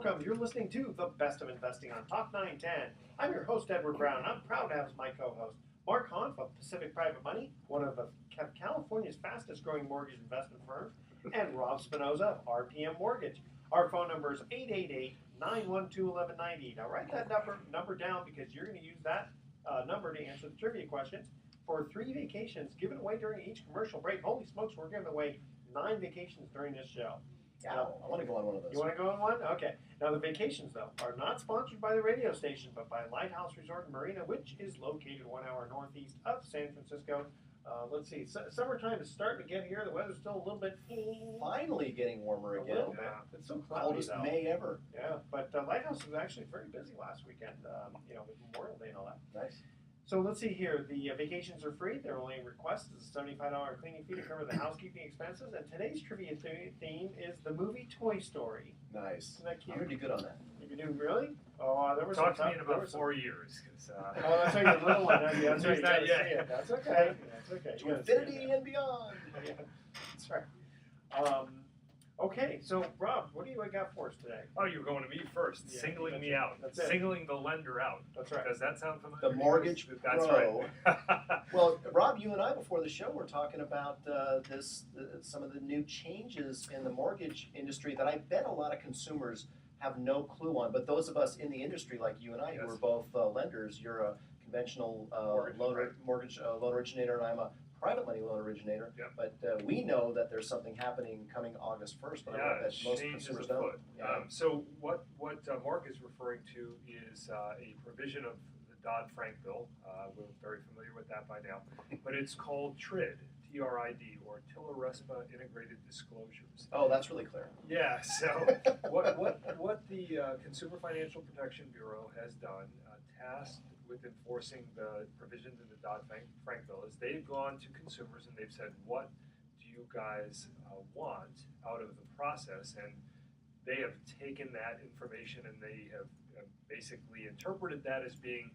welcome. You're listening to The Best of Investing on Talk 910. I'm your host, Edward Brown. I'm proud to have as my co-host Mark Hahn of Pacific Private Money, one of California's fastest growing mortgage investment firms, and Rob Spinoza of RPM Mortgage. Our phone number is 888-912-1190. Now write that number down because you're going to use that number to answer the trivia questions for 3 vacations given away during each commercial break. Holy smokes, we're giving away 9 vacations during this show. Yeah, I want to go on one of those. You want to go on one? Okay. Now, the vacations, though, are not sponsored by the radio station, but by Lighthouse Resort and Marina, which is located 1 hour northeast of San Francisco. Let's see. Summertime is starting to get here. The weather's still a little bit... Finally getting warmer again. Yeah. It's so cloudy, Coldest though. May ever. Yeah, but Lighthouse was actually very busy last weekend, with Memorial Day and all that. Nice. So let's see here. The vacations are free. Their only request is a $75 cleaning fee to cover the housekeeping expenses. And today's trivia theme is the movie Toy Story. Nice. Isn't that cute? I'm pretty good on that. You do really? Oh, there was Talk to me in about 4 years. Oh, that's right, your little one. Yeah, that's right. You gotta see it. That's okay. That's okay. To infinity and beyond. Yeah, that's right. Okay, so Rob, what do you got for us today? Oh, you're going to me first, Yeah, singling me out, That's singling the lender out. That's right. Does that sound familiar? The mortgage That's pro. right. Well, Rob, you and I before the show were talking about some of the new changes in the mortgage industry that I bet a lot of consumers have no clue on. But those of us in the industry, like you and I, who are both lenders, you're a conventional mortgage loan originator, and I'm a private money loan originator. Yep. But we know that there's something happening coming August 1st, but I know that most consumers don't. Yeah. So what Mark is referring to is a provision of the Dodd-Frank bill. We're very familiar with that by now. But it's called TRID, T-R-I-D, or Tiller-RESPA Integrated Disclosures. Oh, that's really clear. Yeah, so what the Consumer Financial Protection Bureau has done, tasked with enforcing the provisions in the Dodd-Frank bill, is they've gone to consumers and they've said, what do you guys want out of the process? And they have taken that information and they have basically interpreted that as being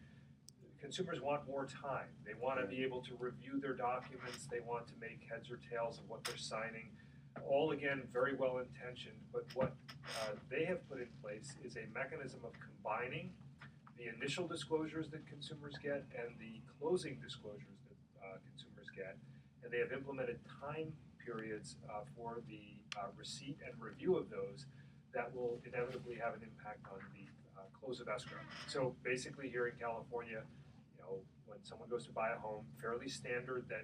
consumers want more time. They want to be able to review their documents. They want to make heads or tails of what they're signing. All, again, very well intentioned, but what they have put in place is a mechanism of combining the initial disclosures that consumers get and the closing disclosures that consumers get, and they have implemented time periods for the receipt and review of those that will inevitably have an impact on the close of escrow. So basically here in California, when someone goes to buy a home, fairly standard that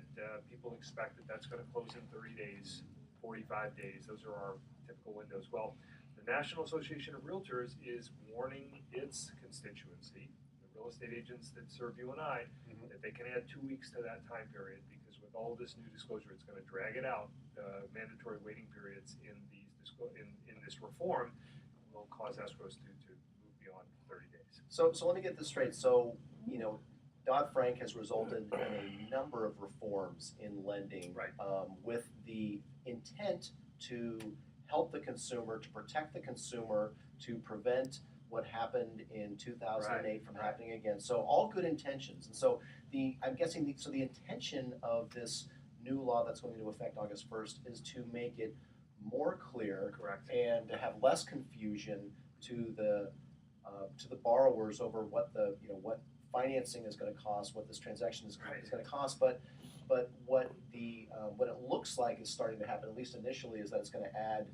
people expect that that's going to close in 30 days, 45 days. Those are our typical windows. Well, the National Association of Realtors is warning its constituency, the real estate agents that serve you and I, that they can add 2 weeks to that time period because with all this new disclosure, it's going to drag it out. The mandatory waiting periods in in this reform will cause escrows to move beyond 30 days. So let me get this straight. So, Dodd-Frank has resulted in a number of reforms in lending, Right. With the intent to help the consumer, to protect the consumer, to prevent what happened in 2008 from happening again. So all good intentions. And so I'm guessing the intention of this new law that's going into effect August 1st is to make it more clear, Correct. and to have less confusion to the borrowers over what what financing is going to cost, what this transaction is going to cost, but what it looks like is starting to happen, at least initially, is that it's going to add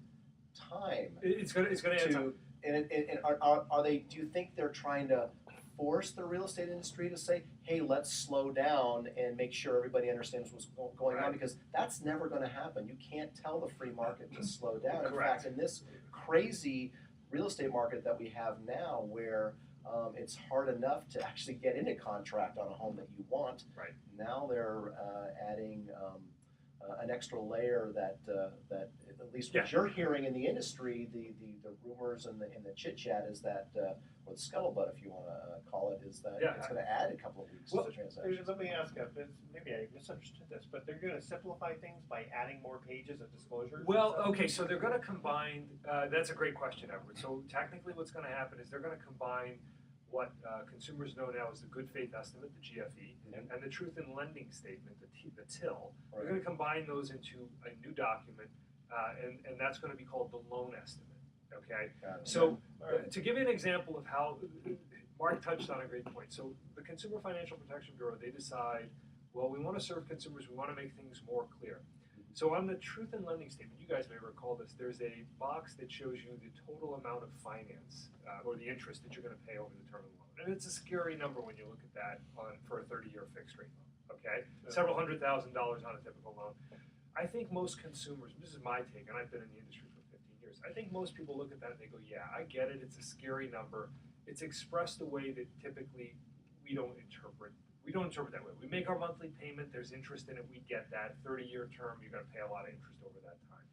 time. It's going to add time. And are they? Do you think they're trying to force the real estate industry to say, "Hey, let's slow down and make sure everybody understands what's going on"? Because that's never going to happen. You can't tell the free market to slow down. In fact, in this crazy real estate market that we have now, where it's hard enough to actually get into contract on a home that you want. Right. Now they're adding an extra layer that at least what you're hearing in the industry, the rumors and the chit chat is that, or the scuttlebutt, if you want to call it, is that it's going to add a couple of weeks to the transaction. Let me ask you, maybe I misunderstood this, but they're going to simplify things by adding more pages of disclosures? Well, okay, so they're going to combine, that's a great question, Edward. So technically what's going to happen is they're going to combine what consumers know now as the good faith estimate, the GFE, and the truth in lending statement, the TIL. They're going to combine those into a new document, and that's going to be called the loan estimate. Okay, Got it. so All right. to give you an example of how Mark touched on a great point. So the Consumer Financial Protection Bureau, they decide, well, we want to serve consumers, we want to make things more clear. So on the truth in lending statement, you guys may recall this, there's a box that shows you the total amount of finance or the interest that you're going to pay over the term of the loan. And it's a scary number when you look at that for a 30-year fixed rate loan, okay? Several $100,000 on a typical loan. I think most consumers, this is my take, and I've been in the industry for 15 years, I think most people look at that and they go, yeah, I get it, it's a scary number. It's expressed a way that typically we don't interpret that way. We make our monthly payment, there's interest in it, we get that. 30-year term, you're going to pay a lot of interest over that time.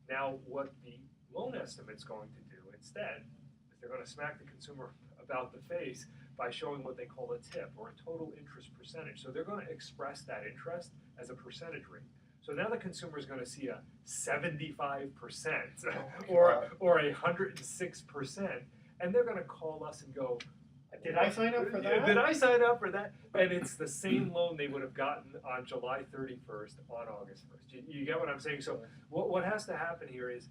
Now, what the loan estimate's going to do instead is they're going to smack the consumer about the face by showing what they call a TIP, or a total interest percentage. So they're going to express that interest as a percentage rate. So now the consumer is going to see a 75% or 106%, and they're going to call us and go, Did I sign up for that? Did I sign up for that? And it's the same loan they would have gotten on July 31st on August 1st. You get what I'm saying? So what has to happen here is,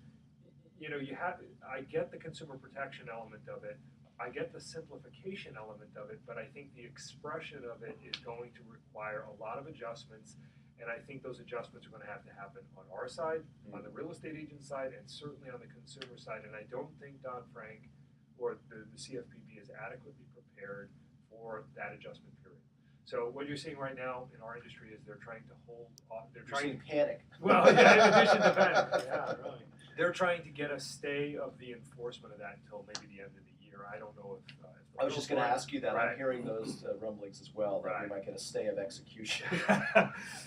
I get the consumer protection element of it. I get the simplification element of it, but I think the expression of it is going to require a lot of adjustments, and I think those adjustments are going to happen on our side, on the real estate agent side, and certainly on the consumer side. And I don't think Dodd-Frank or the CFPB is adequately prepared for that adjustment period. So what you're seeing right now in our industry is they're trying to hold off. They're trying to panic. Well, yeah, in addition to panic, Yeah, really. they're trying to get a stay of the enforcement of that until maybe the end of the year. I don't know if. I was just going to ask you that. Right. I'm hearing those rumblings as well, that we Right. might get a stay of execution,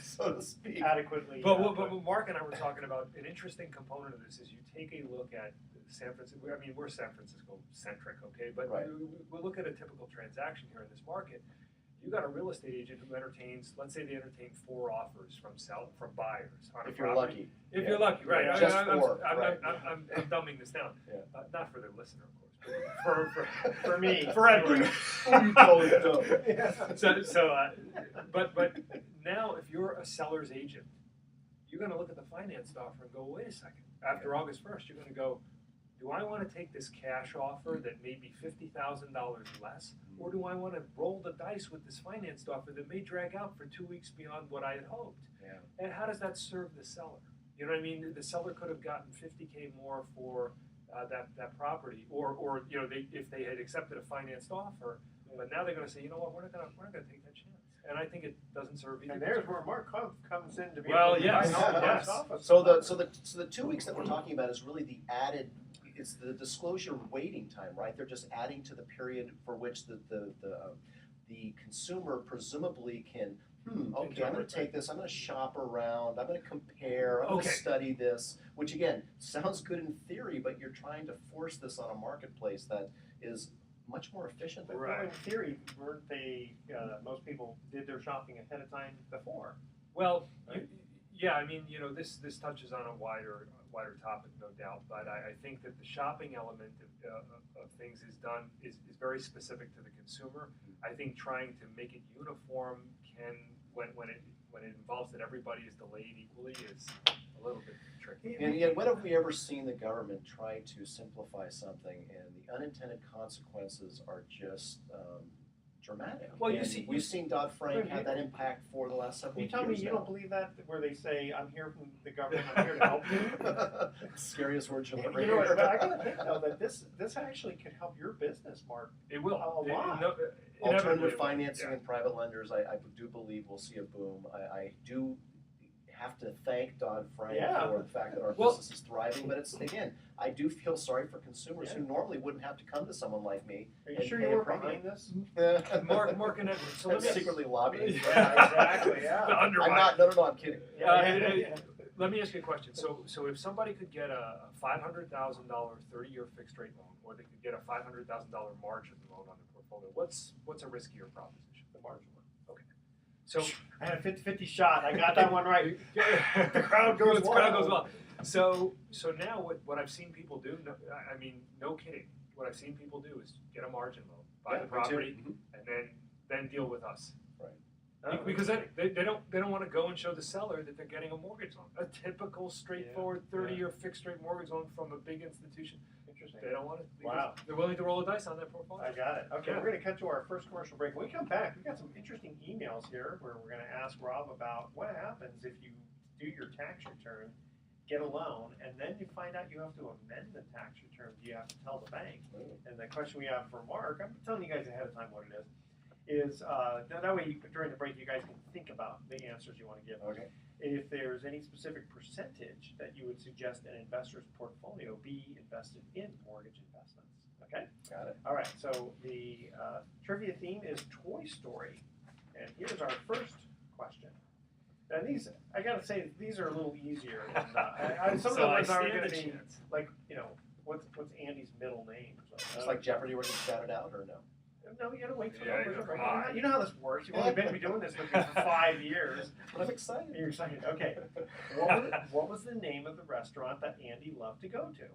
so to speak. Adequately. But Mark and I were talking about an interesting component of this is you take a look at San Francisco. I mean, we're San Francisco centric, okay? But Right. we look at a typical transaction here in this market. You got a real estate agent who entertains, let's say they entertain 4 offers from buyers on a If you're property. lucky. If Yeah. you're lucky, right? Yeah, just I'm 4, I'm, right. I'm dumbing this down. Yeah. Not for the listener, of course, but For me. for Edward. You totally don't. But now if you're a seller's agent, you're going to look at the financed offer and go, wait a second. After August 1st, you're going to go, do I want to take this cash offer that may be $50,000 less, or do I want to roll the dice with this financed offer that may drag out for 2 weeks beyond what I had hoped? Yeah. And how does that serve the seller? You know what I mean? The seller could have gotten $50K more for that property, or if they had accepted a financed offer, but now they're going to say, you know what, we're not going to take that chance. And I think it doesn't serve either. And there's where Mark comes in to be Well, able to yes, provide all yes. the office. So the 2 weeks that we're talking about is really the added. It's the disclosure waiting time, right? They're just adding to the period for which the consumer presumably can. Okay, I'm going to take this. I'm going to shop around. I'm going to compare. I'm going to study this. Which again sounds good in theory, but you're trying to force this on a marketplace that is much more efficient. But in theory, weren't they? Most people did their shopping ahead of time before. Well, Right. I mean, this touches on a wider topic, no doubt. But I think that the shopping element of things is very specific to the consumer. I think trying to make it uniform when it involves that everybody is delayed equally is a little bit tricky. And yet, when have we ever seen the government try to simplify something and the unintended consequences are just dramatic? Well, we've seen Dodd-Frank have that impact for the last several You years. tell me you don't believe that, where they say, "I'm here from the government. I'm here to help you." Scariest word you'll ever You know what? hear. But I gotta think though that this actually could help your business, Mark. It will. A lot. Inevitably Alternative it will. financing Yeah. and private lenders, I do believe we'll see a boom. I do have to thank Dodd-Frank Yeah. for the fact that our Well- business is thriving, but it's, again, I do feel sorry for consumers who normally wouldn't have to come to someone like me. Are you and sure pay you a were premium. behind this? Mark and Edward. So I'm let me secretly lobbying. Yeah, exactly. Yeah. The I'm underwriter. not, no, I'm kidding. Let me ask you a question. So if somebody could get a $500,000 30-year fixed rate loan, or they could get a $500,000 margin loan on their portfolio, what's a riskier proposition? The margin one. Okay. So I had a 50-50 shot. I got that one right. The crowd goes The crowd wild. goes wild. So now what I've seen people do, I mean, no kidding, what I've seen people do is get a margin loan, buy Yeah, the me too. property, Mhm. and then deal with us. Oh, Because they don't want to go and show the seller that they're getting a mortgage loan, a typical straightforward 30-year fixed rate mortgage loan from a big institution. Interesting. They don't want it. Because Wow. They're willing to roll a dice on that portfolio. I got it. Okay, Yeah. we're going to cut to our first commercial break. When we come back, we've got some interesting emails here where we're going to ask Rob about what happens if you do your tax return, get a loan, and then you find out you have to amend the tax return. Do you have to tell the bank? And the question we have for Mark, I'm telling you guys ahead of time what it is that way during the break you guys can think about the answers you want to give. Okay. If there's any specific percentage that you would suggest an investor's portfolio be invested in mortgage investments. Okay? Got it. All right, so the trivia theme is Toy Story. And here's our first question. And these, I gotta say, these are a little easier. Than, some of the ones aren't gonna be, like, what's Andy's middle name? It's like Jeopardy where you shout it out, or no? No, you gotta wait till Yeah, the you're break. right. You know how this works. You've only been doing this with me for 5 years. But I'm excited. You're excited. Okay. What was the name of the restaurant that Andy loved to go to?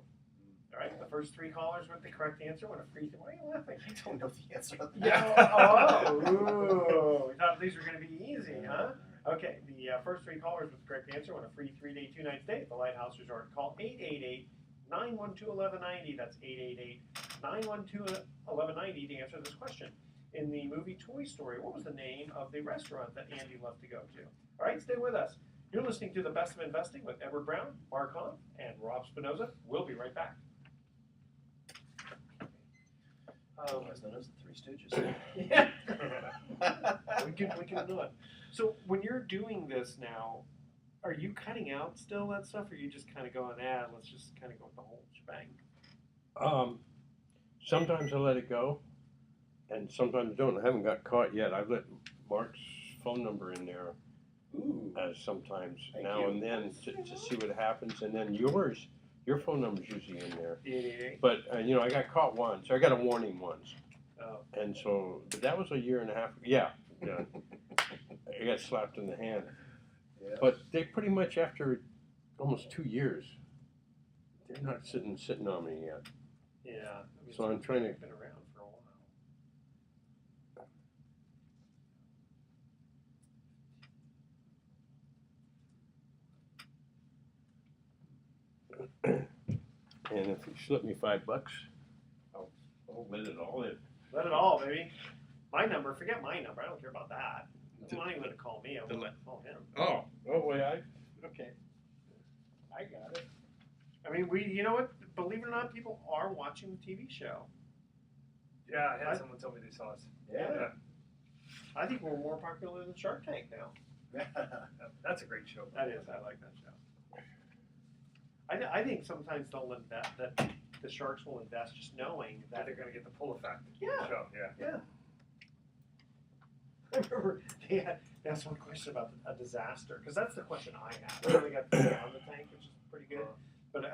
All right. The first 3 callers with the correct answer win a free. Why are you laughing? I don't know the answer to that. Yeah. Ooh. We thought these were going to be easy, huh? Okay. The first 3 callers with the correct answer win a free 3-day, 2-night stay at the Lighthouse Resort. Call 888-912-1190. That's 888-912-1190 to answer this question. In the movie Toy Story, what was the name of the restaurant that Andy loved to go to? All right, stay with us. You're listening to The Best of Investing with Edward Brown, Mark Hahn, and Rob Spinoza. We'll be right back. Otherwise known as the Three Stooges. Yeah. we can do it. So when you're doing this now, are you cutting out still that stuff, or are you just kind of going, let's just kind of go with the whole shebang? Sometimes I let it go, and sometimes don't. I haven't got caught yet. I've let Mark's phone number in there Ooh. sometimes Thank now you. and then to see what happens, and then your phone number's usually in there. 888. But I got caught once. I got a warning once, Oh. and so but that was a year and a half. Yeah. I got slapped in the hand. Yeah. But they pretty much after almost 2 years, they're not sitting on me yet. Yeah. I mean, So I'm trying to. Been around for a while. And if you slip me $5, I'll let it all in. Let it all, baby. My number, forget my number. I don't care about that. I'm not even going to call me. I'm going to call him. Oh, wait, okay. I got it. I mean, you know what? Believe it or not, people are watching the TV show. Yeah, I had someone tell me they saw us. Yeah. I think we're more popular than Shark Tank now. That's a great show. That is. I like that show. I think sometimes they'll invest, that the sharks will invest just knowing That that. they're going to get the pull effect. Yeah. Show. Yeah. Yeah. I remember they asked one question about a disaster, because that's the question I had. I only got the on the tank, which is pretty good. But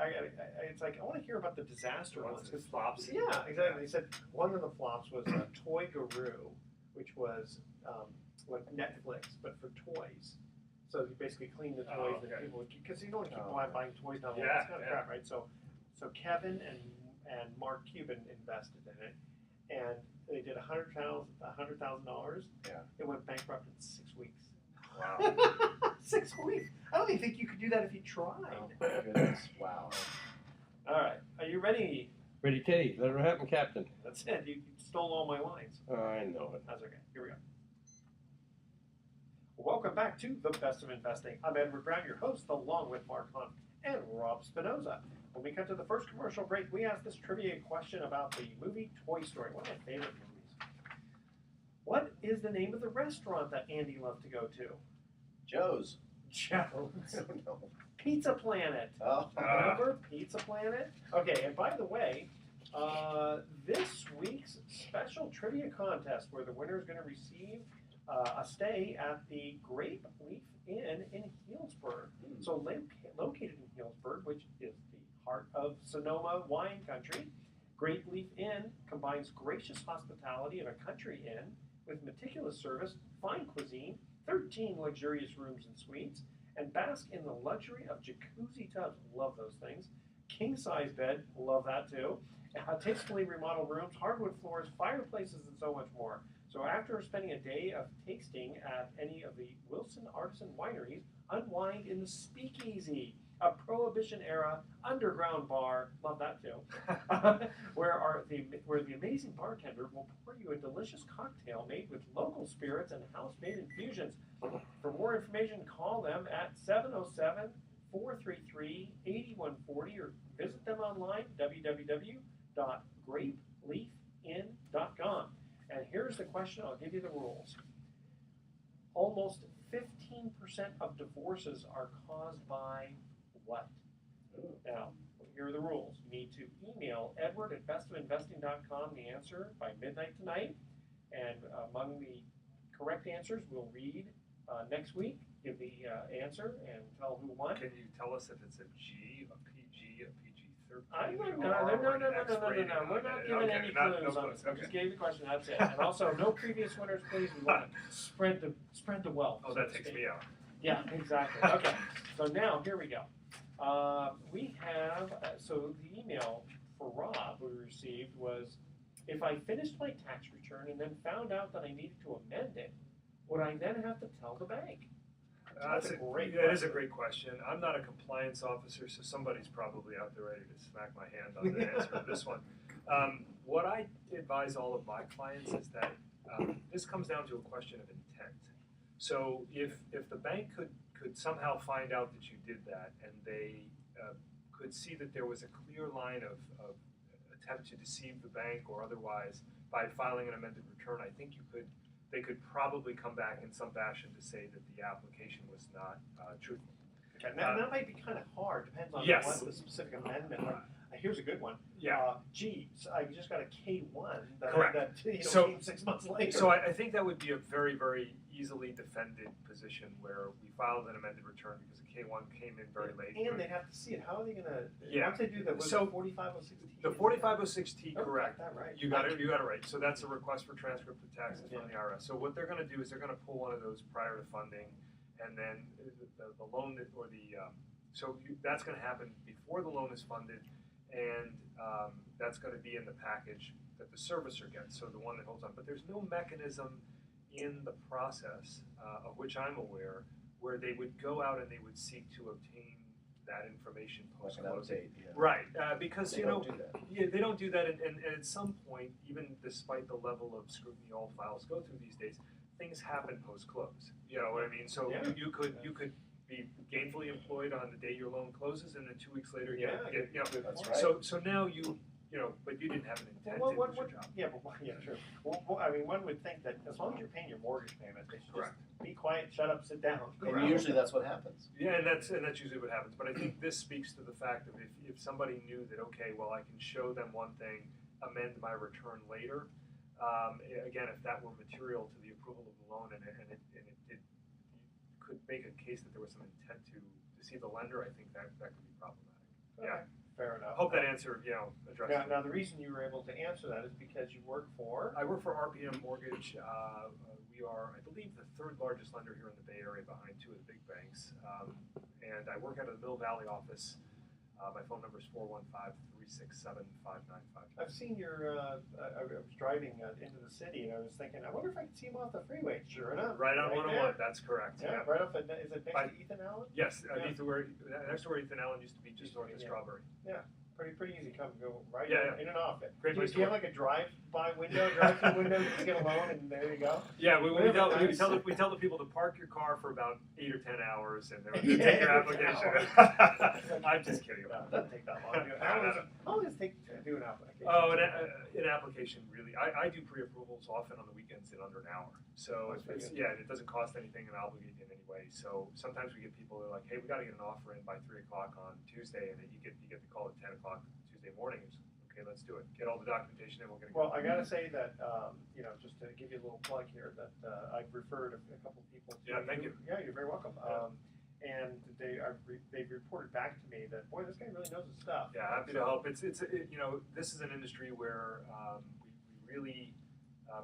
it's like, I want to hear about the disaster ones. Because flops. Yeah, exactly. They said one of the flops was Toy Guru, which was like Netflix, but for toys. So you basically clean the toys okay. that people would keep, because you don't want to keep Oh, buying toys now. Yeah, It's kind of yeah. crap, right? So Kevin and Mark Cuban invested in it, and they did $100,000. Yeah. It went bankrupt in 6 weeks. Wow. 6 weeks. I don't even think you could do that if you tried. Oh my goodness. Wow. All right, are you ready? Ready, Teddy? Let her happen, Captain. That's it. You stole all my lines. I know it. That's okay. Here we go. Welcome back to The Best of Investing. I'm Edward Brown, your host, along with Mark Hunt and Rob Spinoza. When we cut to the first commercial break, we asked this trivia question about the movie Toy Story, one of my favorite movies. What is the name of the restaurant that Andy loved to go to? Joe's. Joe's. I don't know. Pizza Planet. Oh. Remember Pizza Planet? Okay, and by the way, this week's special trivia contest where the winner is going to receive a stay at the Grape Leaf Inn in Healdsburg. So located in Healdsburg, which is the heart of Sonoma wine country, Grape Leaf Inn combines gracious hospitality of a country inn with meticulous service, fine cuisine, 13 luxurious rooms and suites, and bask in the luxury of jacuzzi tubs. Love those things. King-size bed. Love that too. Tastefully remodeled rooms, hardwood floors, fireplaces, and so much more. So after spending a day of tasting at any of the Wilson Artisan wineries, unwind in the Speakeasy. a Prohibition era underground bar. Love that too. where the amazing bartender will pour you a delicious cocktail made with local spirits and house-made infusions. For more information, call them at 707-433-8140 or visit them online, www.grapeleafinn.com. And here's the question, I'll give you the rules. Almost 15% of divorces are caused by what? Now, here are the rules. You need to email edward@bestofinvesting.com the answer by midnight tonight. And among the correct answers, we'll read next week. Give the answer and tell who won. Can you tell us if it's a G, a PG, a PG-13? No. We're not giving any clues on this. I just gave the question. That's it. And also, no previous winners, please. We want to spread the wealth. Oh, that takes me out. Yeah, exactly. Okay. So now here we go. We have so the email for Rob we received was, if I finished my tax return and then found out that I needed to amend it, would I then have to tell the bank? That's a great question. That is a great question. I'm not a compliance officer, so somebody's probably out there ready to smack my hand on the answer to this one. What I advise all of my clients is that this comes down to a question of intent. So if the bank could somehow find out that you did that, and they could see that there was a clear line of attempt to deceive the bank or otherwise by filing an amended return, I think they could probably come back in some fashion to say that the application was not truthful. Okay, now that might be kind of hard. Depends on Yes. what the specific amendment. Here's a good one. Yeah. So I just got a K1 Correct. that So- came 6 months later. So I think that would be a very, very easily defended position where we filed an amended return because the K1 came in very late. And they'd have to see it. How are they going to? Yeah. Once they do that, was So, it 4506T? The 4506T, Oh, correct. got that right. You got it right. So that's a request for transcript of taxes from the IRS. So what they're going to do is they're going to pull one of those prior to funding, and then the loan that's going to happen before the loan is funded, and that's going to be in the package that the servicer gets. So the one that holds on. But there's no mechanism in the process of which I'm aware where they would go out and they would seek to obtain that information Like an post-closing. update, yeah. Right, because They don't do that. yeah, they don't do that, and at some point, even despite the level of scrutiny all files go through these days, things happen post-close. You know what I mean? So Yeah. you could be gainfully employed on the day your loan closes, and then 2 weeks later, Good That's point. right. So now but you didn't have an intent Well, to lose your job. True. Well, I mean, one would think that as long as you're paying your mortgage payment, they should Correct. just be quiet, shut up, sit down. And usually that's what happens. Yeah, and that's usually what happens. But I think this speaks to the fact of if somebody knew that, okay, well, I can show them one thing, amend my return later. Again, if that were material to the approval of the loan, and it could make a case that there was some intent to deceive the lender, I think that could be problematic. Yeah. Fair enough. I hope that answer addressed it. Now, the reason you were able to answer that is because you work for. I work for RPM Mortgage. We are, I believe, the third largest lender here in the Bay Area behind two of the big banks. And I work out of the Mill Valley office. My phone number is 415-367-5955. I've seen your. I was driving into the city, and I was thinking, I wonder if I can see him off the freeway. Sure enough, Right on 101, there. that's correct. Yeah, right off. Is it next to Ethan Allen? Yes, Yeah. next to where Ethan Allen used to be, just north of Strawberry. Pretty easy. Come go right Yeah, in and off it. Great Do place you to have like a drive-through window? Just get a loan, and there you go. Yeah, we tell Nice. the people to park your car for about 8 or 10 hours, and they'll Yeah, take your 8 or 10 application. hours. I'm just kidding. No, it doesn't take that long. How long does it take to do an application? Oh, an application really. I do pre-approvals often on the weekends in under an hour. So That's pretty good. it doesn't cost anything and obligate you in any way. So sometimes we get people that are like, hey, we got to get an offer in by 3 o'clock on Tuesday, and then you get the call at 10 o'clock Tuesday morning. It's, okay, let's do it. Get all the documentation, and we're going to. Well, I gotta say that just to give you a little plug here, that I've referred a couple people to. Yeah, thank you. Yeah, you're very welcome. And they've reported back to me that, boy, this guy really knows his stuff. Yeah, happy to help. This is an industry where we really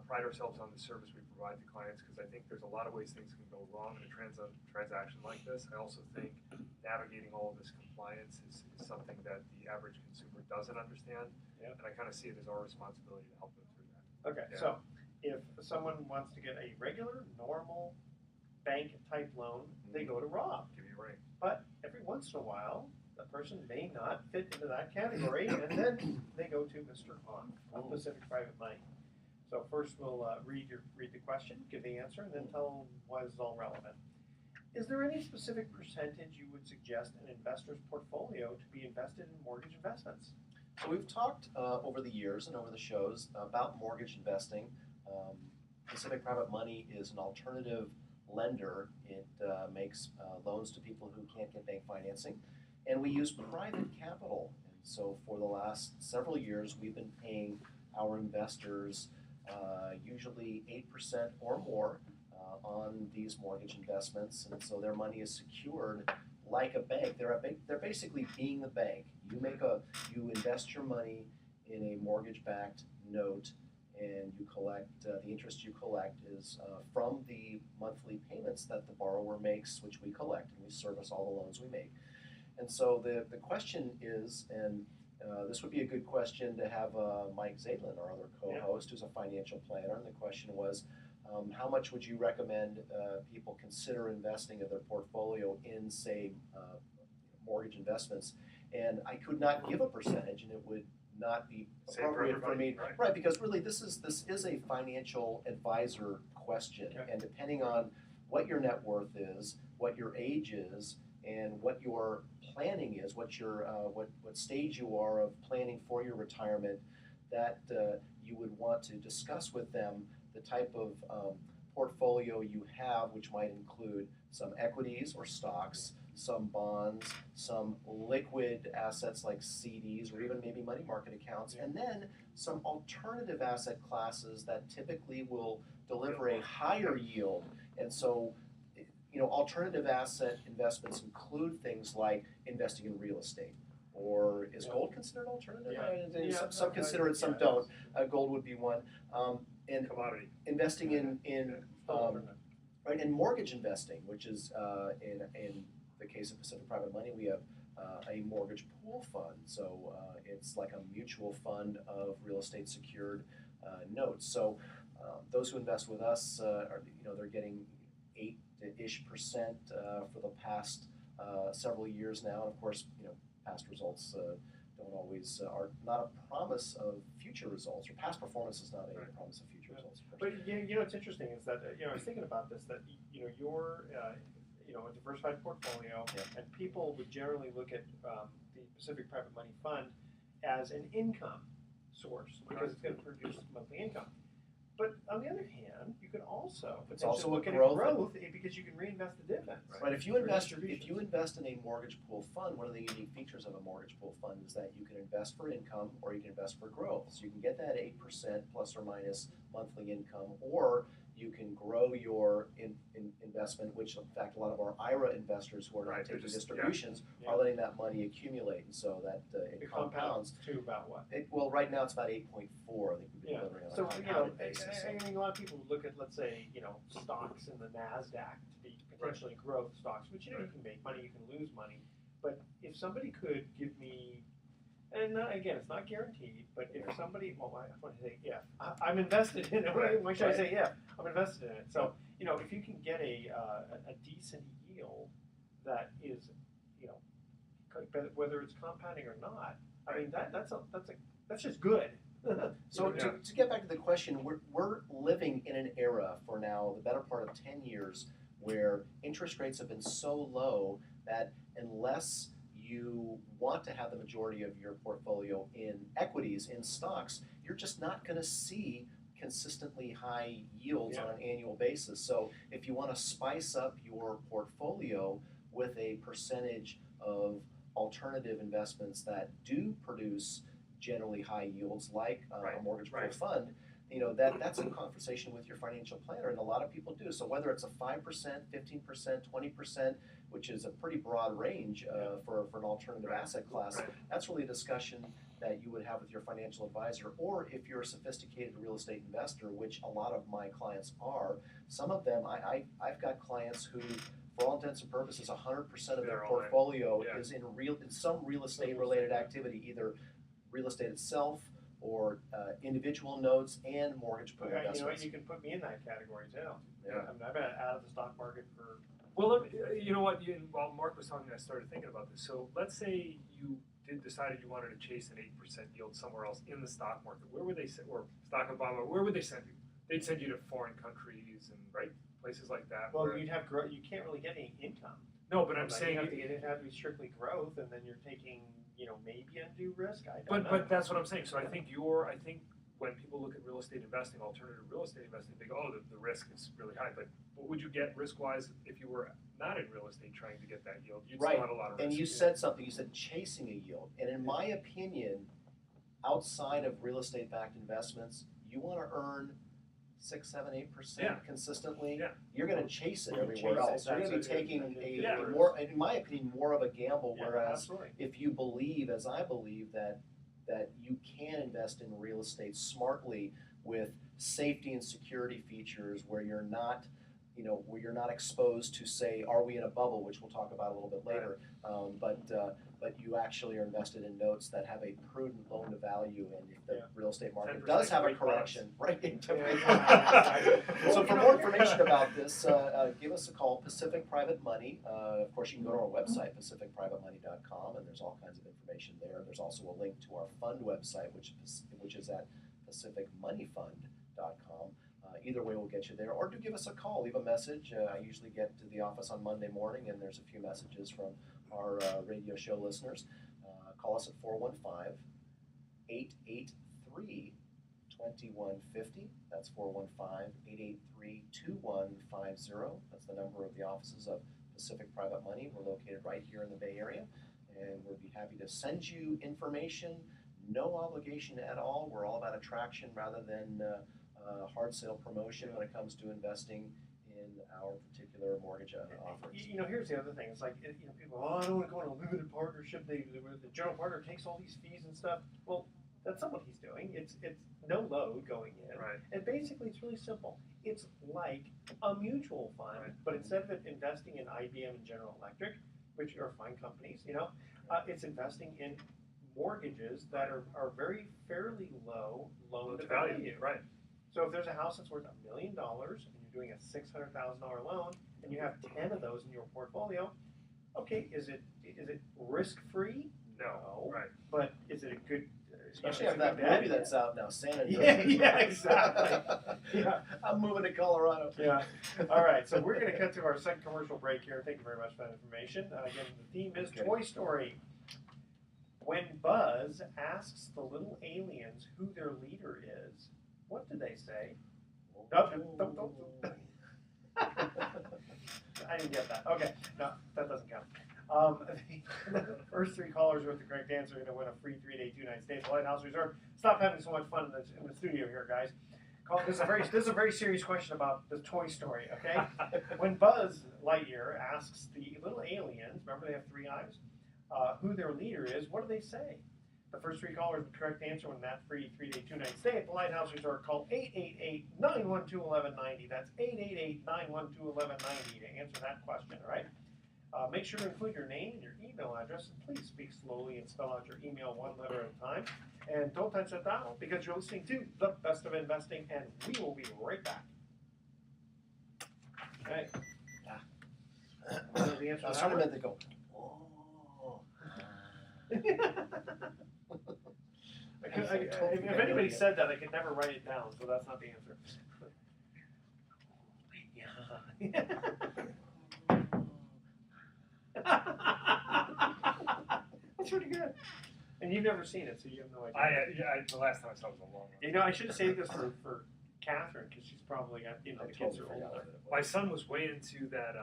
pride ourselves on the service we provide to clients, because I think there's a lot of ways things can go wrong in a transaction like this. I also think navigating all of this compliance is something that the average consumer doesn't understand, and I kind of see it as our responsibility to help them through that. Okay, Yeah. so if someone wants to get a regular, normal bank type loan, they go to Rob. Give you a ring. But every once in a while, the person may not fit into that category, and then they go to Mr. Hahn of Pacific Private Money. So first we'll read the question, give the answer, and then tell why this is all relevant. Is there any specific percentage you would suggest an investor's portfolio to be invested in mortgage investments? So we've talked over the years and over the shows about mortgage investing. Pacific Private Money is an alternative lender. It makes loans to people who can't get bank financing, and we use private capital. And so for the last several years, we've been paying our investors usually 8% or more on these mortgage investments, and so their money is secured like a bank. They're basically being the bank. You invest your money in a mortgage-backed note, and you collect the interest you collect is from the monthly payments that the borrower makes, which we collect, and we service all the loans we make. And so the question is, and this would be a good question to have Mike Zadlin, our other co-host, who's a financial planner, and the question was, how much would you recommend people consider investing of their portfolio in, say, mortgage investments? And I could not give a percentage, and it would not be appropriate for me, right? Because really, this is a financial advisor question, and depending on what your net worth is, what your age is, and what your planning is, what stage you are of planning for your retirement, that you would want to discuss with them the type of portfolio you have, which might include some equities or stocks, some bonds, some liquid assets like CDs or even maybe money market accounts, and then some alternative asset classes that typically will deliver a higher yield. And so, alternative asset investments include things like investing in real estate. Or is gold considered alternative? Some consider it, some don't. Gold would be one. And commodity. Investing in mortgage investing, which is in the case of Pacific Private Money, we have a mortgage pool fund. So it's like a mutual fund of real estate secured notes. So those who invest with us they're getting 8-ish% for the past several years now. And of course, past results don't always are not a promise of future results, or past performance is not a promise of future results. But what's interesting is that I was thinking about this, that you're a diversified portfolio, and people would generally look at the Pacific Private Money Fund as an income source because it's going to produce monthly income. But on the other hand, you can also look at growth because you can reinvest the dividends. Right. If you invest in a mortgage pool fund, one of the unique features of a mortgage pool fund is that you can invest for income or you can invest for growth. So you can get that 8% plus or minus monthly income, or you can grow your investment, which in fact a lot of our IRA investors who are not taking distributions are letting that money accumulate, and so that it compounds to about what? Well, right now it's about 8.4. I think we've been delivering on a compounded basis. I mean, a lot of people look at, let's say, stocks in the NASDAQ to be potentially growth stocks, which you can make money, you can lose money. But if somebody could give me, and again, it's not guaranteed, but if somebody, I want to say, I'm invested in it. Why should I say, I'm invested in it? So, if you can get a decent yield that is, whether it's compounding or not, I mean, that's just good. So to get back to the question, we're living in an era for now, the better part of 10 years, where interest rates have been so low that unless you want to have the majority of your portfolio in equities, in stocks, you're just not going to see consistently high yields on an annual basis. So if you want to spice up your portfolio with a percentage of alternative investments that do produce generally high yields, like a mortgage pool fund, that's a conversation with your financial planner, and a lot of people do. So whether it's a 5%, 15%, 20%, which is a pretty broad range for an alternative asset class, that's really a discussion that you would have with your financial advisor. Or if you're a sophisticated real estate investor, which a lot of my clients are, some of them, I've got clients who, for all intents and purposes, 100% of their portfolio is in some real estate related activity, either real estate itself or individual notes and mortgage pool You know what? investments. You can put me in that category too. Yeah. I mean, I've been out of the stock market for. Well, you know what? While Mark was talking, I started thinking about this. So let's say you decided you wanted to chase an 8% yield somewhere else in the stock market. Where would they send, or stock and bond market? Where would they send you? They'd send you to foreign countries and places like that. Well, where, you'd have growth. You can't really get any income. no, but I'm Like, saying it'd have to be strictly growth, and then you're taking, maybe undue risk. I don't know. But that's what I'm saying. So I think when people look at real estate investing, alternative real estate investing, they go, oh, the risk is really high. But what would you get risk-wise if you were not in real estate trying to get that yield? You'd Right. still have a lot of risk. And you said something, you said chasing a yield. And in my opinion, outside of real estate backed investments, you want to earn 6, 7, 8% Yeah. consistently. Yeah. You're going to chase it You're gonna everywhere chase it. else. You're going to be That's taking yeah. a more, in my opinion, more of a gamble. Yeah, Whereas absolutely. if you believe, as I believe, that you can invest in real estate smartly with safety and security features, where you're not, where you're not exposed to, say, are we in a bubble, which we'll talk about a little bit later. But you actually are invested in notes that have a prudent loan to value, and if the real estate market 10% does have a great bonds. correction, right? Yeah. So for more information about this, give us a call, Pacific Private Money. Of course, you can go to our website, pacificprivatemoney.com, and there's all kinds of information there. There's also a link to our fund website, which is at pacificmoneyfund.com. Either way will get you there, or do give us a call, leave a message. I usually get to the office on Monday morning, and there's a few messages from our radio show listeners. Call us at 415-883-2150. That's 415-883-2150. That's the number of the offices of Pacific Private Money. We're located right here in the Bay Area, and we'll be happy to send you information. No obligation at all. We're all about attraction rather than hard sale promotion when it comes to investing in our particular mortgage offerings. Here's the other thing. It's like, people, I don't want to go in a limited partnership. The general partner takes all these fees and stuff. Well, that's not what he's doing. It's no load going in. Right. And basically, it's really simple. It's like a mutual fund, Right. but instead of it investing in IBM and General Electric, which are fine companies, it's investing in mortgages that are very fairly low loan to value. Right. So if there's a house that's worth $1 million and you're doing a $600,000 loan and you have 10 of those in your portfolio, okay, is it risk free? No. Right. But is it a good? Especially it's after a that good movie bet? that's out now, San Andreas. Yeah, exactly. Yeah. I'm moving to Colorado. Yeah. All right. So we're going to cut to our second commercial break here. Thank you very much for that information. Again, the theme is Toy Story. When Buzz asks the little aliens who their leader is, what do they say? Nope. I didn't get that. Okay. No, that doesn't count. The first 3 callers with the correct answer are going to win a free 3-day 2-night stay at the Lighthouse Resort. Stop having so much fun in the studio here, guys. This is a very serious question about the Toy Story, okay? When Buzz Lightyear asks the little aliens, remember they have 3 eyes, who their leader is, what do they say? The first 3 callers with the correct answer win that free 3-day 2-night stay at the Lighthouse Resort. Call 888-912-1190. That's 888-912-1190 to answer that question, all right? Make sure to include your name and your email address, and please speak slowly and spell out your email one letter at a time. And don't touch that dial because you're listening to The Best of Investing, and we will be right back. Okay. The answer I was to trying that to go, if anybody said that, I could never write it down, so that's not the answer. That's pretty good. And you've never seen it, so you have no idea. The last time I saw it was a long one. I should have saved this for Catherine, because she's probably got, the kids are older. My son was way into that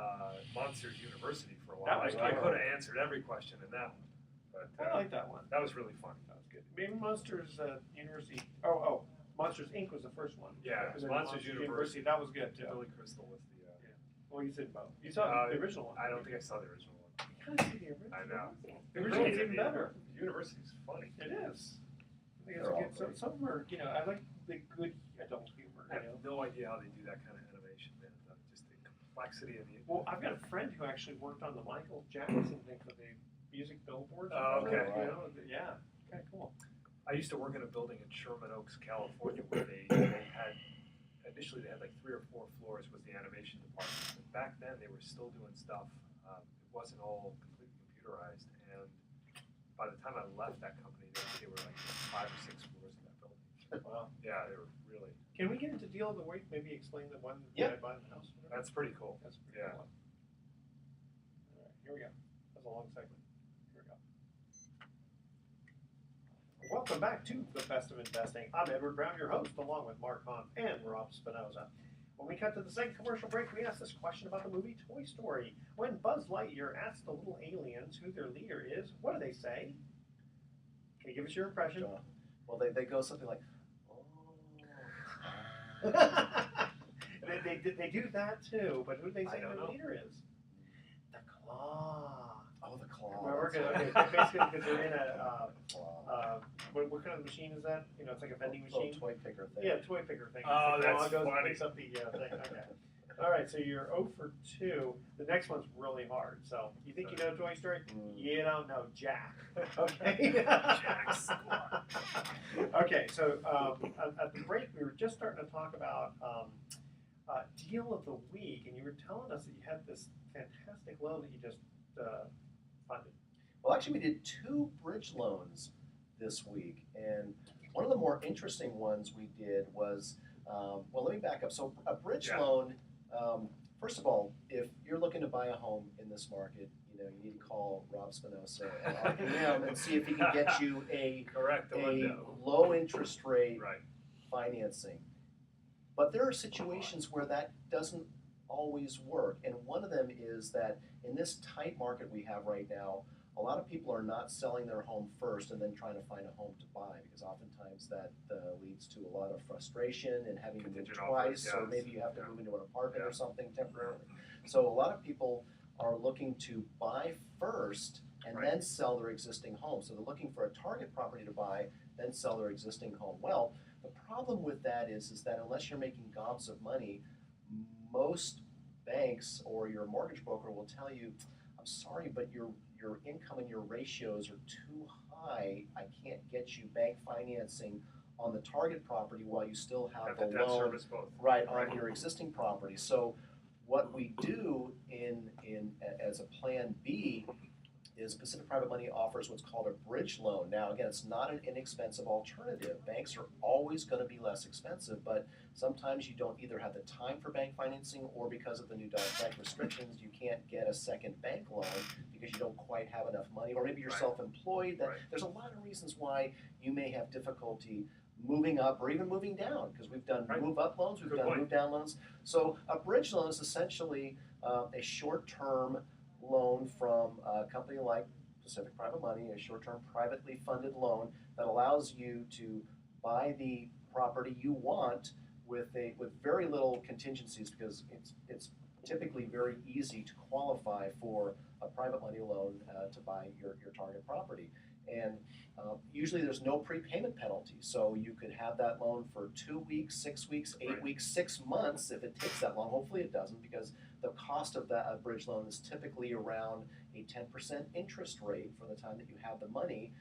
Monsters University for a while. That was I good. could have answered every question in that one. But I like that one. that was really fun. That was good. Maybe Monsters University. Monsters Inc. was the first one. Yeah, it was And then Monsters University. That was good too. Billy Crystal was the. Well, you said both. You saw the original one. I don't think I saw the original one. You gotta see the original. I know. The original's even better. The university's funny. It is. I think it's They're all good. great. Some are, I like the good adult humor. I have no idea how they do that kind of animation, man. Just the complexity of the. Well, I've got a friend who actually worked on the Michael Jackson thing for the music billboards. Oh, okay. Yeah, kind of cool. I used to work in a building in Sherman Oaks, California, where they had initially they had like 3 or 4 floors was the animation department. But back then they were still doing stuff. It wasn't all completely computerized, and by the time I left that company, they were like 5 or 6 floors in that building. Wow. Yeah, they were really. Can we get into deal of the week? Maybe explain the one Yeah. that I bought in the house. That's pretty cool. That's a pretty Yeah. cool. All right, here we go. That's a long segment. Here we go. Welcome back to the Best of Investing. I'm Edward Brown, your host, along with Mark Hahn and Rob Spinoza. When we cut to the second commercial break, we asked this question about the movie Toy Story. When Buzz Lightyear asks the little aliens who their leader is, what do they say? Can you give us your impression? Well, they go something like, oh. they do that too, but who do they I say don't their know. leader is? The Claw. Oh, the claw. Remember, That's basically, right. because they're in a Claw. what kind of machine is that? You know, it's like a vending Little machine. toy picker thing. Yeah, toy picker thing. Oh, The that's claw goes and funny. picks up the thing. Okay. All right, so you're 0 for 2. The next one's really hard. So you think you know Toy Story? Mm. You don't know Jack. Okay. Jack's Okay, so at the break, we were just starting to talk about deal of the week, and you were telling us that you had this fantastic loan that you just funded. Well, actually, we did 2 bridge loans this week, and one of the more interesting ones we did was, well, let me back up. So a bridge Yeah. loan, first of all, if you're looking to buy a home in this market, you need to call Rob Spinoza at RPM and see if he can get you a Correct. The window. low interest rate Right. financing. But there are situations where that doesn't always work, and one of them is that in this tight market we have right now, a lot of people are not selling their home first and then trying to find a home to buy, because oftentimes that leads to a lot of frustration and having to move Contingent twice, offers, or yes. maybe you have to Yeah. move into an apartment Yeah. or something temporarily. So a lot of people are looking to buy first and Right. then sell their existing home. So they're looking for a target property to buy, then sell their existing home. Well, the problem with that is that unless you're making gobs of money, most banks or your mortgage broker will tell you, I'm sorry, but your income and your ratios are too high. I can't get you bank financing on the target property while you still have Have the the debt loan service both. right on Right. your existing property. So what we do as a plan B is Pacific Private Money offers what's called a bridge loan. Now, again, it's not an inexpensive alternative. Banks are always going to be less expensive, but sometimes you don't either have the time for bank financing, or because of the new Dodd-Frank restrictions, you can't get a second bank loan because you don't quite have enough money, or maybe you're Right. self-employed. Right. There's a lot of reasons why you may have difficulty moving up or even moving down, because we've done Right. move up loans, we've Good done point. move down loans. So a bridge loan is essentially a short-term loan from a company like Pacific Private Money, a short-term privately funded loan that allows you to buy the property you want with very little contingencies, because it's typically very easy to qualify for a private money loan to buy your target property. And usually there's no prepayment penalty, so you could have that loan for 2 weeks, 6 weeks, 8 Right. weeks, 6 months if it takes that long. Hopefully it doesn't, because the cost of that bridge loan is typically around a 10% interest rate from the time that you have the money.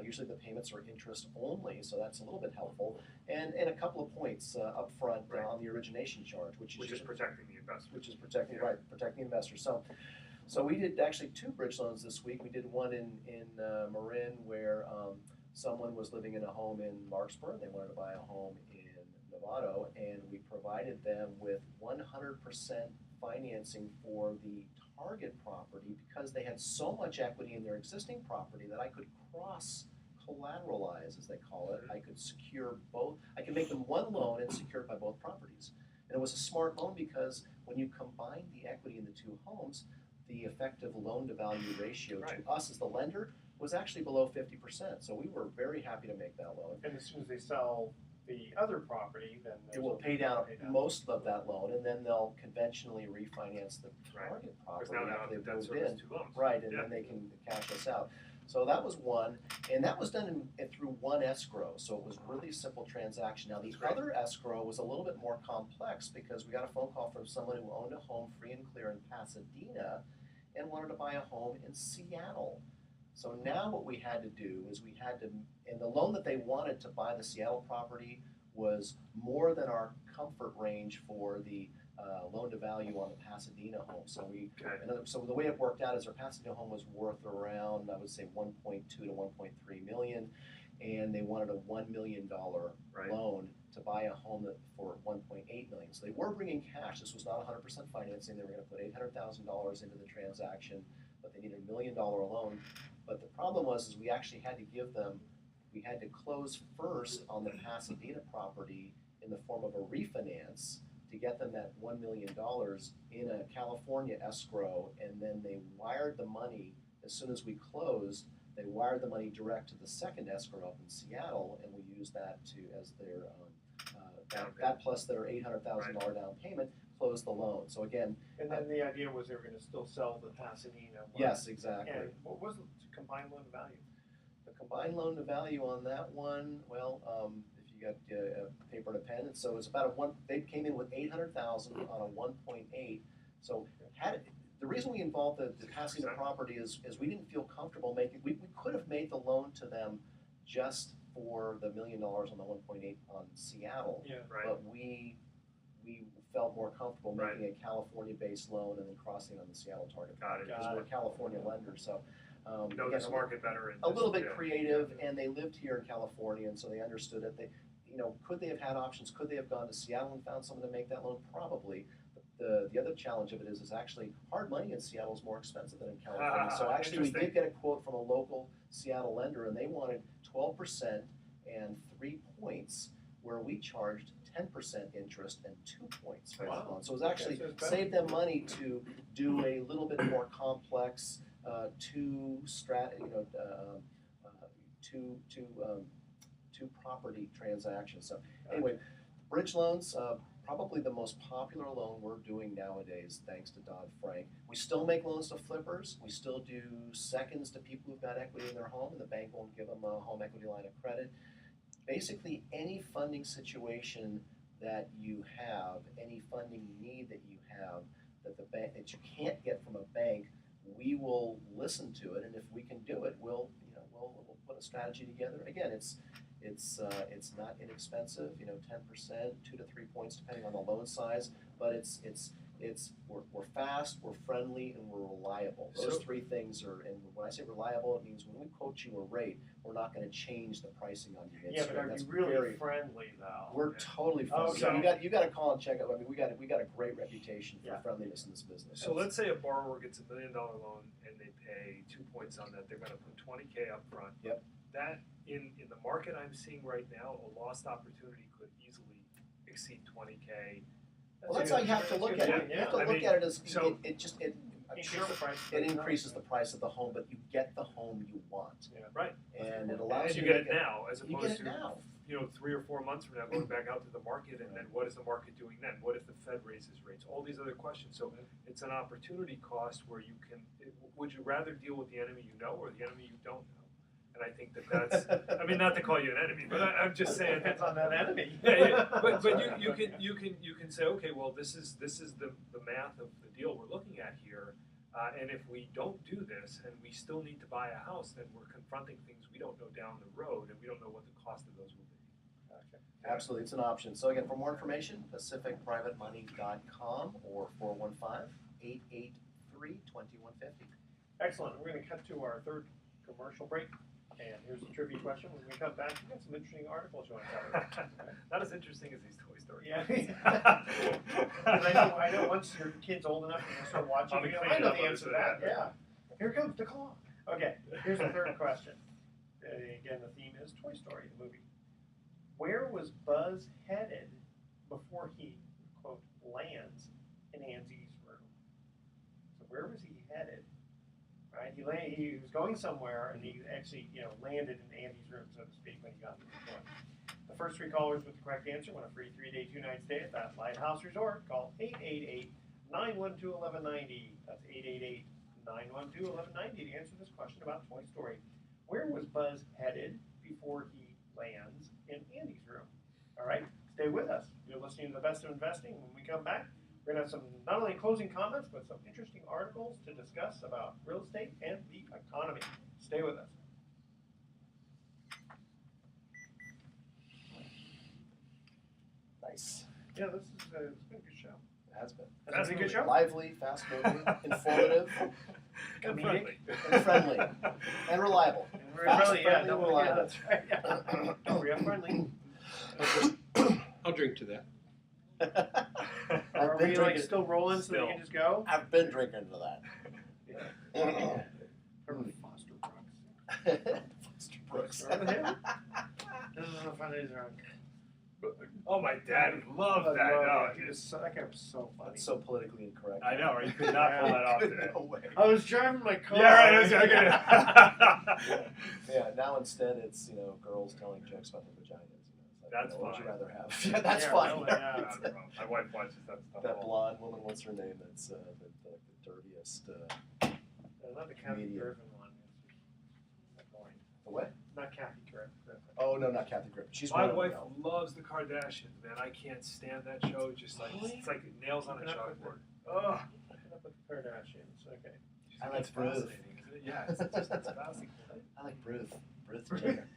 Usually the payments are interest only, so that's a little bit helpful. And a couple of points up front Right. on the origination charge, which is protecting the investment. which is protecting Yeah. protecting investors. So we did actually 2 bridge loans this week. We did one in Marin, where someone was living in a home in Larkspur. They wanted to buy a home in Novato, and we provided them with 100% financing for the target property, because they had so much equity in their existing property that I could cross collateralize, as they call it. I could secure both. I could make them one loan and secure it by both properties. And it was a smart loan, because when you combine the equity in the 2 homes, the effective loan-to-value ratio Right. to us as the lender was actually below 50%. So we were very happy to make that loan. And as soon as they sell the other property, then It will pay down most of that loan, and then they'll conventionally refinance the Right. target Because property now they after have they've the debt moved service in. 2 loans. Right, and Yeah. then they can cash us out. So that was one, and that was done through one escrow, so it was a really simple transaction. Now, the That's great. other escrow was a little bit more complex, because we got a phone call from someone who owned a home free and clear in Pasadena and wanted to buy a home in Seattle. So now what we had to do is we had to, and the loan that they wanted to buy the Seattle property was more than our comfort range for the loan to value on the Pasadena home. So so the way it worked out is our Pasadena home was worth around, I would say, 1.2 to 1.3 million, and they wanted a $1 million loan to buy a home for 1.8 million. So they were bringing cash. This was not 100% financing. They were going to put $800,000 into the transaction, but they needed $1 million loan. But the problem was we actually had to we had to close first on the Pasadena property in the form of a refinance to get them that $1 million in a California escrow, and then they wired the money as soon as we closed. They wired the money direct to the second escrow up in Seattle, and we used that as their that plus their $800,000 down payment closed the loan. So again, and then the idea was they were going to still sell the Pasadena one. Yes, exactly. And what was the combined loan to value? The combined loan to value on that one, well, if you got a paper and a pen, so it's about they came in with 800,000 on a 1.8. So the reason we involved the Pasadena property is we didn't feel comfortable we could have made the loan to them just for the $1 million on the 1.8 on Seattle, but we felt more comfortable making a California-based loan and then crossing on the Seattle target because we're a California lender. So know this market better. A little bit creative, and they lived here in California, and so they understood it. They, could they have had options? Could they have gone to Seattle and found someone to make that loan? Probably. The other challenge of it is actually hard money in Seattle is more expensive than in California. So actually, we did get a quote from a local Seattle lender, and they wanted 12% and 3 points, where we charged 10% interest and 2 points for that loan. So it was actually saved them money to do a little bit more complex two property transactions. So anyway, bridge loans. Probably the most popular loan we're doing nowadays, thanks to Dodd-Frank. We still make loans to flippers. We still do seconds to people who've got equity in their home, and the bank won't give them a home equity line of credit. Basically, any funding situation that you have, any funding need that you have, that you can't get from a bank, we will listen to it, and if we can do it, we'll put a strategy together. Again, it's not inexpensive, 10%, 2 to 3 points depending on the loan size, but we're fast, we're friendly, and we're reliable. Those three things are, and when I say reliable, it means when we quote you a rate, we're not going to change the pricing on you. Yeah, but are you really friendly though? We're totally friendly. So you got to call and check out. I mean, we got a great reputation for friendliness in this business. So let's say a borrower gets $1 million loan and they pay 2 points on that. They're going to put $20K up front. Yep. That in the market I'm seeing right now, a lost opportunity could easily exceed $20K. Well, that's how you have to look at it. You have to look at it as it increases the price of the home, but you get the home you want. Yeah. Right. And it allows you to get it now, as opposed to 3 or 4 months from now going back out to the market, and then what is the market doing then? What if the Fed raises rates? All these other questions. So it's an opportunity cost where you can. Would you rather deal with the enemy you know or the enemy you don't know? And I think that's. I mean, not to call you an enemy, but I'm just saying. Depends on that enemy. But you can say, okay, well, this is the math of the deal we're looking at here, and if we don't do this and we still need to buy a house, then we're confronting things we don't know down the road, and we don't know what the cost of those will be. Okay. Absolutely, it's an option. So again, for more information, PacificPrivateMoney.com or 415-883-2150. Excellent. We're going to cut to our third commercial break. And here's a trivia question. When we come back, we've got some interesting articles you want to cover. Not as interesting as these Toy Story. Yeah. I know once your kid's old enough and you start watching, I know the answer to that. Yeah. Here comes the claw. Okay, here's the third question. Again, the theme is Toy Story, the movie. Where was Buzz headed before he, quote, lands in Andy's room? So where was he headed? Right, he was going somewhere, and he actually, landed in Andy's room, so to speak, when he got to the point. The first 3 callers with the correct answer won a free 3-day, 2-night stay at that Lighthouse Resort. Call 888-912-1190. That's 888-912-1190 to answer this question about Toy Story. Where was Buzz headed before he lands in Andy's room? All right, stay with us. You're listening to The Best of Investing. When we come back, we're going to have some not only closing comments, but some interesting articles to discuss about real estate and the economy. Stay with us. Nice. Yeah, this is it's been a good show. It has been. Has it been a good show? Lively, fast-moving, informative, And Comedic. friendly. and friendly, and reliable. And we're Fast, friendly, yeah, friendly, don't reliable. forget, that's right, yeah. Don't forget friendly. I'll drink to that. Are I've been we like drinking. still rolling so that you can just go? I've been drinking to that. From Foster Brooks. Foster Brooks. Remember him? This is the funniest drunk. Oh, my dad loved that. No, He was so, that guy was so funny. That's so politically incorrect. I know, right? You could not pull that off today. No way. I was driving my car. Yeah, right. It was okay. Yeah, now instead it's, girls telling jokes about their vaginas. It's like, That's what would you fine. rather have? Yeah, that's Yeah, fine. really, yeah. Not a problem. My wife watches that stuff. That all blonde woman, what's her name? That's the dirtiest. Not the Kathy Comedian. Griffin one. That's boring. The what? Not Kathy Griffin. Oh no, not Kathy Griffin. She's My one wife of them. loves the Kardashians, man. I can't stand that show. Just like Really? it's like nails on a Not with chalkboard. Ugh. Put up with the Kardashians. Okay. I like It's Ruth. fascinating, isn't it? Yeah, it's fascinating. I like Ruth. Ruth Jenner.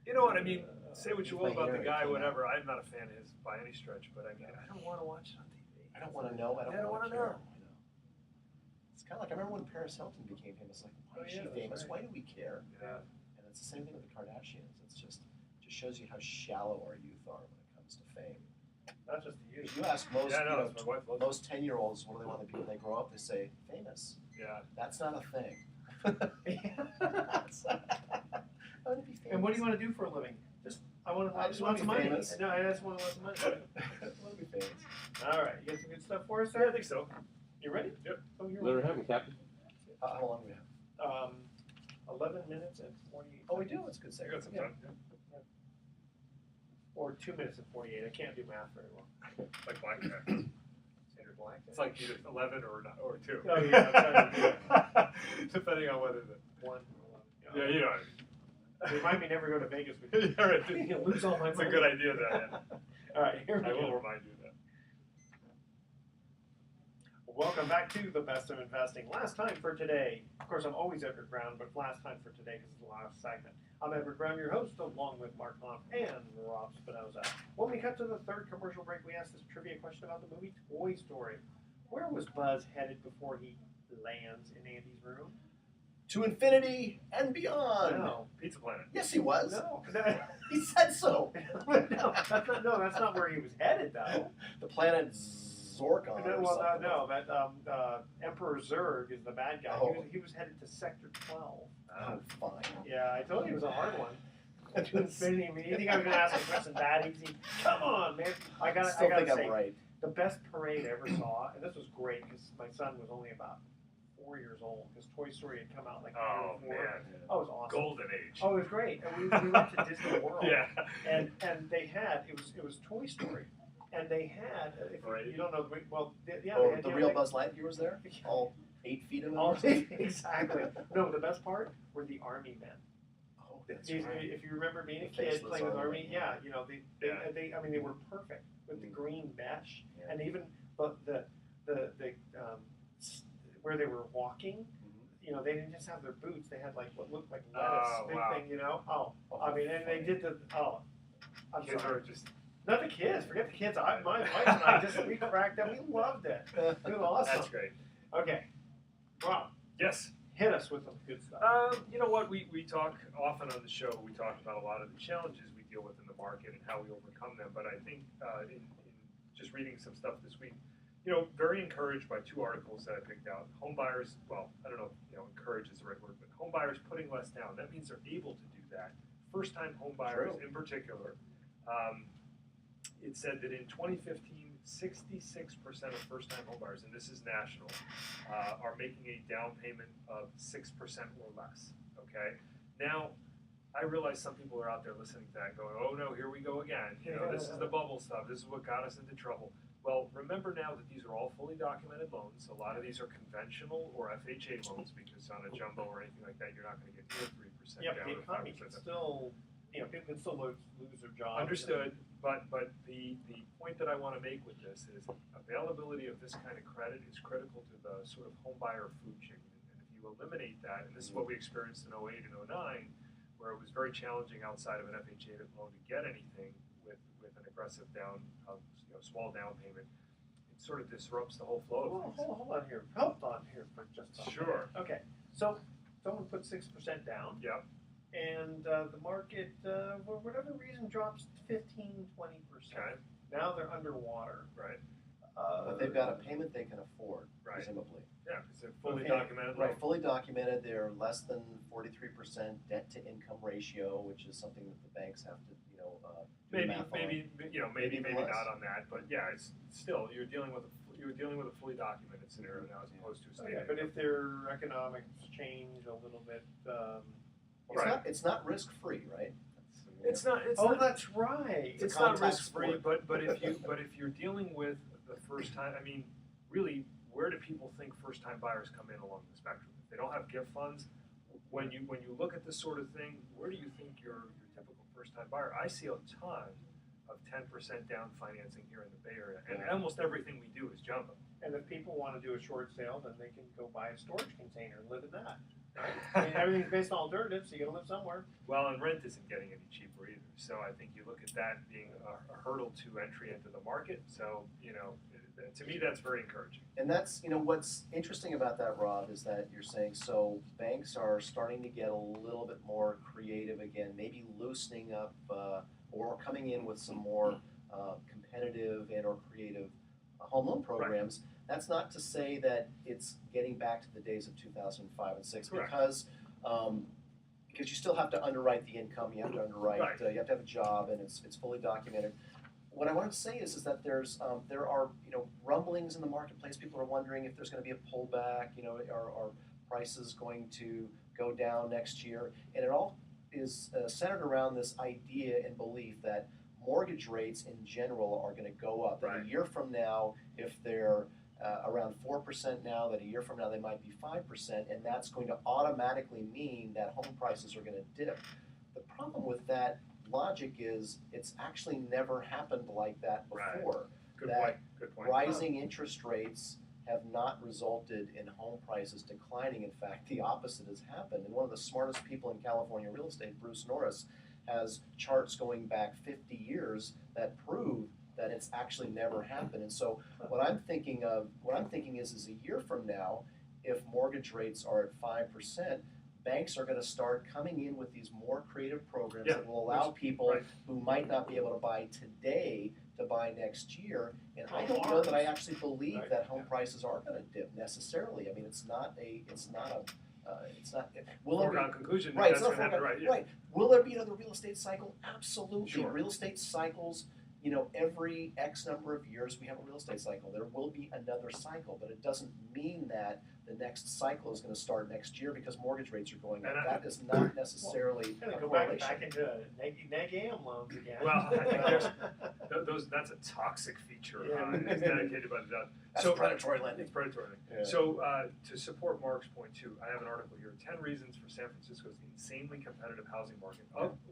You know what I mean? Say what you will My about the hair guy, came out. whatever. I'm not a fan of his by any stretch, but I mean, I don't want to watch it on TV. I don't want to know. I Yeah, I don't don't want to wanna care. I know. It's kind of like I remember when Paris Hilton became famous. Like, why Oh, is yeah, she that's famous? right. Why do we care? Yeah. And it's the same thing with the Kardashians. It's just shows you how shallow our youth are when it comes to fame. Not just the If youth. you ask most, Yeah, no, that's my wife loves most 10-year-olds, what do they want to be when they grow up? They say famous. Yeah. That's not a thing. I want to be famous. And what do you want to do for a living? I just want be some money. famous. No, I just want some money. I want to be famous. All right, you got some good stuff for us Yeah, there? I think so. You ready? Yep. Oh, you're Let her ready. have it, Captain. How long do we have? 11 minutes and 48. Oh, we do. It's good. I got some Yeah. time. Yeah. Or 2 minutes and 48. I can't do math very well. Like black cat. Standard black. It's like either 11 or 2. Oh, yeah, I'm trying Depending on whether the. one. Yeah, you know what Remind me never go to Vegas with I you. mean. Yeah, right. You lose all my It's money. a good idea, that. All right, here we I will go. remind you of that. Welcome back to the Best of Investing. Last time for today. Of course, I'm always Edward Brown, but last time for today because it's the last segment. I'm Edward Brown, your host, along with Mark Hoff and Rob Spinoza. When we cut to the third commercial break, we asked this trivia question about the movie Toy Story. Where was Buzz headed before he lands in Andy's room? To infinity and beyond. No. Pizza Planet. Yes, he was. No. He said so. That's not where he was headed, though. The planet Zorkon. or something. No, that Emperor Zurg is the bad guy. Oh. He was headed to Sector 12. Oh, fine. Yeah, I told you it was a hard one. To infinity. I mean, you think I was going to ask a question that easy? Come on, man. I Still gotta think say, I'm right. the best parade I ever saw, and this was great because my son was only about 4 years old because Toy Story had come out like Oh, year before. man. Oh, it was awesome. Golden Age. Oh, it was great. And we went to Disney World. Yeah. And they had it was Toy Story, and they had if Right. you don't know yeah Oh, they had, the real Buzz Lightyear was there? All 8 feet of him? all exactly. No, the best part were the army men. Oh, that's If right. if you remember being a The kid faceless playing with army army, men. yeah, you know they I mean they were perfect with the green mesh Yeah. and even the where they were walking. You know, they didn't just have their boots; they had like what looked like lettuce, Oh, big wow. thing. You know, I mean, and they did I'm Kids sorry. are just. Not the kids. Forget the kids. My wife and I we cracked up. We loved it. It was awesome. That's great. Okay, Rob, Yes. hit us with some good stuff. You know what? We talk often on the show. We talk about a lot of the challenges we deal with in the market and how we overcome them. But I think in just reading some stuff this week, very encouraged by 2 articles that I picked out. Home buyers, well, I don't know, encourage is the right word, but home buyers putting less down. That means they're able to do that. First-time home buyers True. in particular. It said that in 2015, 66% of first-time homebuyers, and this is national, are making a down payment of 6% or less. Okay. Now, I realize some people are out there listening to that, going, "Oh no, here we go again. This is the bubble stuff. This is what got us into trouble." Well, remember now that these are all fully documented loans. A lot of these are conventional or FHA loans because on a jumbo or anything like that, you're not going to get near 3% Yep, down. the or economy 5% can down. still, people can still lose their jobs. Understood, but the point that I want to make with this is availability of this kind of credit is critical to the sort of home buyer food chain. And if you eliminate that, and this is what we experienced in '08 and '09, where it was very challenging outside of an FHA loan to get anything with an aggressive small down payment. It sort of disrupts the whole flow of things. Hold on here for just a second. Sure. Okay, so someone put 6% down. Yeah. And the market, for whatever reason, drops 15, 20%. Okay. Now they're underwater. Right. But they've got a payment they can afford, Right. presumably. Yeah, because they're fully Okay. documented. Right, fully documented, they're less than 43% debt to income ratio, which is something that the banks have to, do Maybe, math on. maybe Maybe maybe less. not on that, but yeah, it's still you're dealing with a fully documented scenario now as opposed to a state. Okay, but if their economics change a little bit, It's not risk-free, right? It's not. that's right. It's a It's not contact risk free, sport. but if you're dealing with the first time, I mean, really, where do people think first time buyers come in along the spectrum? If they don't have gift funds, when you look at this sort of thing, where do you think your typical first time buyer? I see a ton of 10% down financing here in the Bay Area, and Yeah. almost everything we do is jumbo. And if people want to do a short sale, then they can go buy a storage container and live in that. Right? I mean, everything's based on alternatives, so you got to live somewhere. Well, and rent isn't getting any cheaper either. So I think you look at that being a hurdle to entry into the market. So, to me, that's very encouraging. And that's, what's interesting about that, Rob, is that you're saying, so banks are starting to get a little bit more creative again, maybe loosening up or coming in with some more competitive and or creative home loan programs. Right. That's not to say that it's getting back to the days of 2005 and 6, Correct. because you still have to underwrite the income, you have to underwrite, Right. You have to have a job, and it's fully documented. What I wanted to say is that there are rumblings in the marketplace. People are wondering if there's going to be a pullback. Are prices going to go down next year? And it all is centered around this idea and belief that mortgage rates in general are going to go up. That Right. a year from now, if they're around 4% now, that a year from now they might be 5%, and that's going to automatically mean that home prices are going to dip. The problem with that logic is it's actually never happened like that before. Good That point. Good point. Rising interest rates have not resulted in home prices declining. In fact, the opposite has happened. And one of the smartest people in California real estate, Bruce Norris, has charts going back 50 years that prove that it's actually never happened. And so what I'm thinking is a year from now, if mortgage rates are at 5%, banks are going to start coming in with these more creative programs that will allow people Right. who might not be able to buy today to buy next year. And I don't know that I actually believe Right. that home prices are going to dip necessarily. I mean, will there Foregone be, conclusion. right, That's it's not going to happen, foregone- right? Yeah. right. Will there be another real estate cycle? Absolutely. Sure. Real estate cycles, every X number of years we have a real estate cycle. There will be another cycle, but it doesn't mean that the next cycle is going to start next year because mortgage rates are going up. And That is not necessarily Kind a of go correlation. back into neg am loans again. Well, I think that's a toxic feature. Yeah. It's dedicated by the judge. That's predatory lending. It's predatory. Yeah. So to support Mark's point too, I have an article here: 10 reasons for San Francisco's insanely competitive housing market.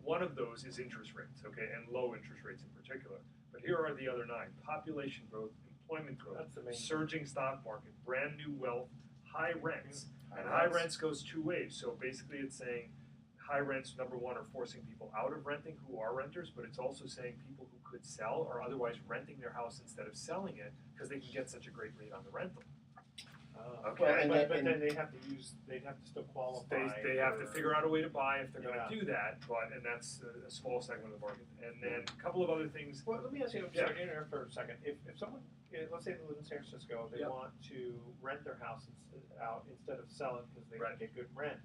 One of those is interest rates, okay, and low interest rates in particular. But here are the other 9: population growth, employment growth, That's amazing. surging stock market, brand new wealth, high rents. And High high rents. rents goes 2 ways. So basically it's saying high rents, number one, are forcing people out of renting who are renters, but it's also saying people who could sell are otherwise renting their house instead of selling it because they can get such a great rate on the rental. Okay. Well, and but then they'd have to still qualify. They have to for- figure out a way to buy if they're going Yeah. to do that, and that's a small segment of the market. And then a couple of other things. Well, let me ask you Yeah. interrupt for a second. If someone, let's say they live in San Francisco, they Yeah. want to rent their house out instead of sell it because they Right. can get good rent.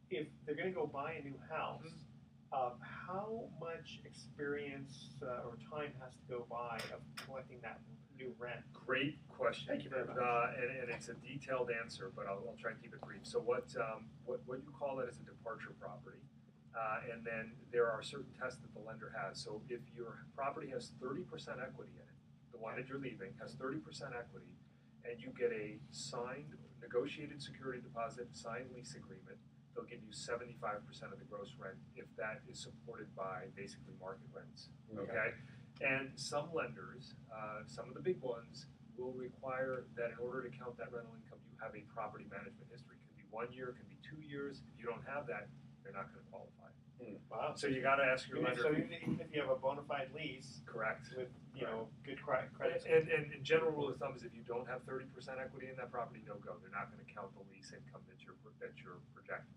If they're going to go buy a new house, how much experience or time has to go by of collecting that new rent? Great question. Thank you very much. And it's a detailed answer, but I'll try and keep it brief. So what you call that is a departure property, and then there are certain tests that the lender has. So if your property has 30% equity in it, the one that you're leaving has 30% equity, and you get a signed negotiated security deposit, signed lease agreement, they'll give you 75% of the gross rent if that is supported by basically market rents. Okay? And some lenders, some of the big ones, will require that in order to count that rental income, you have a property management history. It could be be 1 year, it can be 2 years. If you don't have that, they're not going to qualify. Wow. So you got to ask your lender. So even if you have a bona fide lease Correct. with, good credit. And in general rule of thumb is if you don't have 30% equity in that property, no go. They're not going to count the lease income that you're projecting.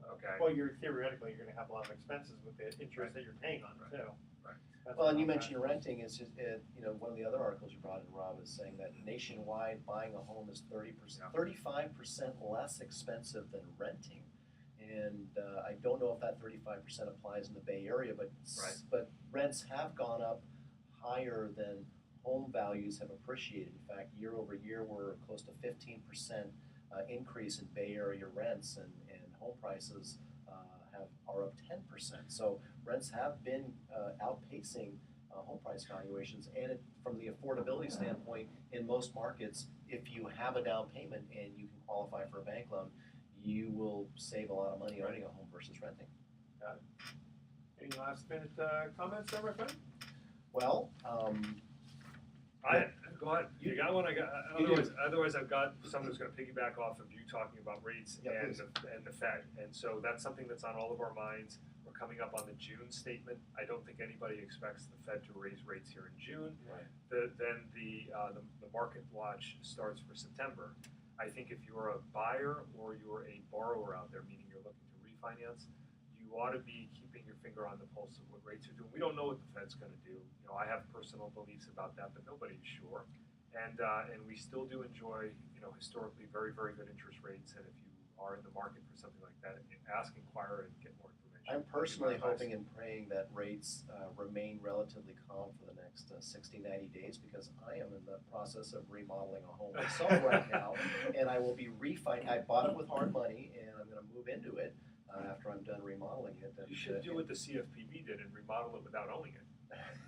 Okay. Well, theoretically you're going to have a lot of expenses with the interest that you're paying on it too. Right. That's Well, and you not mentioned renting is just, one of the other articles you brought in, Rob, is saying that nationwide buying a home is 35% less expensive than renting. And I don't know if that 35% applies in the Bay Area, but rents have gone up higher than home values have appreciated. In fact, year over year, we're close to 15% increase in Bay Area rents, and home prices are up 10%. So rents have been outpacing home price valuations, and from the affordability standpoint, in most markets, if you have a down payment and you can qualify for a bank loan, you will save a lot of money owning a home versus renting. Got it. Any last minute comments there, my friend? Well, Go ahead. You got one. I got. Otherwise, I've got someone who's going to piggyback off of you talking about rates and the Fed, and so that's something that's on all of our minds. We're coming up on the June statement. I don't think anybody expects the Fed to raise rates here in June. Right. Then the market watch starts for September. I think if you're a buyer or you're a borrower out there, meaning you're looking to refinance, you ought to be keeping your finger on the pulse of what rates are doing. We don't know what the Fed's going to do. I have personal beliefs about that, but nobody's sure. And we still do enjoy, historically very, very good interest rates. And if you are in the market for something like that, ask, inquire, and get more information. I'm personally hoping and praying that rates remain relatively calm for the next 60, 90 days, because I am in the process of remodeling a home myself right now, and I will be I bought it with hard money, and I'm going to move into it after I'm done remodeling it. You should do what the CFPB did and remodel it without owning it.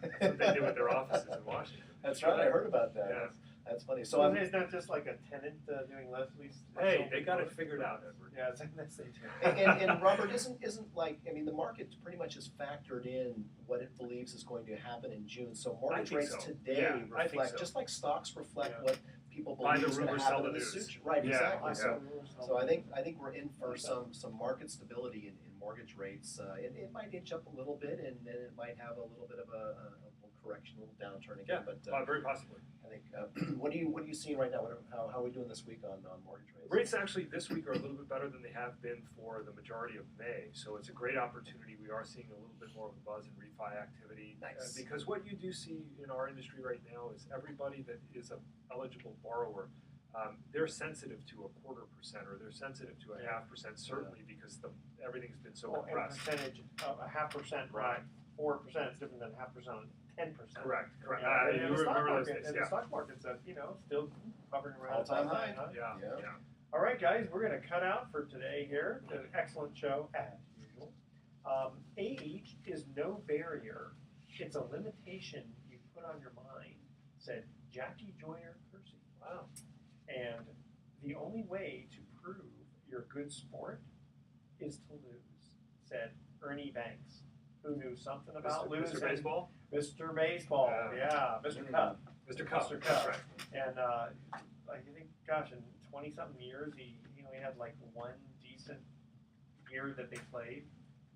That's what they did with their offices in Washington. That's right, I heard about that. Yeah. That's funny. So it's not just like a tenant doing lease. Hey, they got it figured out, Edward. Yeah, it's like that's they do. And Robert, isn't the market pretty much has factored in what it believes is going to happen in June. So mortgage rates today reflect, just like stocks reflect what people believe is going to happen in the future. Right, exactly. So I think we're in for some market stability in mortgage rates. It might inch up a little bit, and then it might have a little bit of a correction, a little downturn again. But very possibly. I think. What are you seeing right now? How are we doing this week on mortgage rates? Rates actually this week are a little bit better than they have been for the majority of May. So it's a great opportunity. We are seeing a little bit more of a buzz in refi activity. Nice. Because what you do see in our industry right now is everybody that is an eligible borrower, they're sensitive to 0.25% or they're sensitive to 0.5%, certainly because everything's been so compressed. Percentage of 0.5%, right? 4% is different than 0.5% on 10%. Correct. And the stock market's still hovering around all-time high. Huh? Yeah. All right, guys, we're going to cut out for today here. An excellent show as usual. Age is no barrier; it's a limitation you put on your mind," said Jackie Joyner Kersey. Wow. And the only way to prove you're a good sport is to lose, said Ernie Banks, who knew something about losing. Mr. Baseball? Mr. Baseball, Mr. Cup. Mr. Cup. That's right. And I think, gosh, in 20-something years, he only had like one decent year that they played,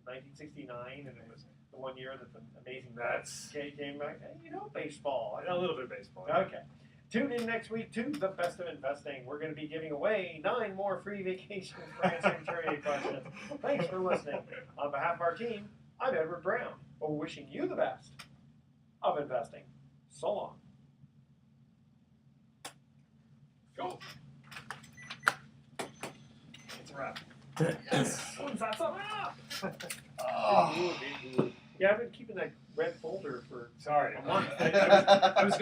1969, and it was the one year that the Amazing Mets came back. Hey, baseball. A little bit of baseball. Yeah. Okay. Tune in next week to The Best of Investing. We're going to be giving away 9 more free vacations for answering trivia questions. Thanks for listening. On behalf of our team, I'm Edward Brown. We're wishing you the best of investing. So long. Go. It's a wrap. Yes. That's a wrap. Oh. Yeah, I've been keeping that red folder for Sorry. a month. I was